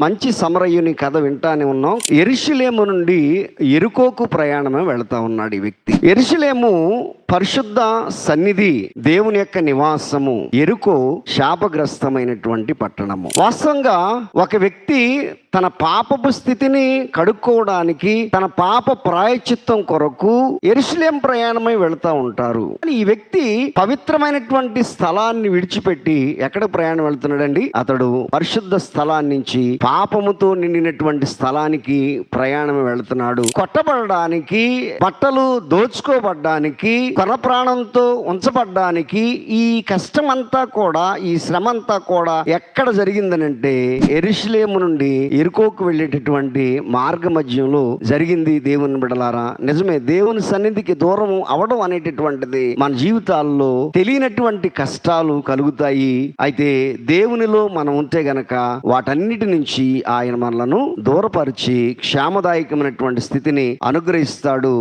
మంచి సమరయుని కథ వింటానే ఉన్నాం. యెరూషలేము నుండి యెరికోకు ప్రయాణమే వెళ్తా ఉన్నాడు ఈ వ్యక్తి. యెరూషలేము పరిశుద్ధ సన్నిధి, దేవుని యొక్క నివాసము. యెరికో శాపగ్రస్తమైనటువంటి పట్టణము. వాస్తవంగా ఒక వ్యక్తి తన పాపపు స్థితిని కడుక్కోవడానికి, తన పాప ప్రాయశ్చిత్తం కొరకు యెరూషలేం ప్రయాణమై వెళ్తా ఉంటారు. ఈ వ్యక్తి పవిత్రమైనటువంటి స్థలాన్ని విడిచిపెట్టి ఎక్కడ ప్రయాణం వెళ్తున్నాడండి? అతడు పరిశుద్ధ స్థలాన్ని నుంచి పాపముతో నిండినటువంటి స్థలానికి ప్రయాణం వెళ్తున్నాడు. కొట్టబడడానికి, బట్టలు దోచుకోబడ్డానికి, కొన ప్రాణంతో ఉంచబడ్డానికి ఈ కష్టమంతా కూడా, ఈ శ్రమ అంతా కూడా ఎక్కడ జరిగిందనంటే యెరూషలేము నుండి యెరికోకు వెళ్ళేటటువంటి మార్గ మధ్యంలో జరిగింది. దేవుని బిడ్డలారా, నిజమే, దేవుని సన్నిధికి దూరం అవడం అనేటటువంటిది మన జీవితాల్లో తెలియనటువంటి కష్టాలు కలుగుతాయి. అయితే దేవునిలో మనం ఉంటే గనక వాటన్నిటి నుంచి ఆయన మనలను దూరపరిచి క్షేమదాయకమైనటువంటి స్థితిని అనుగ్రహిస్తాడు.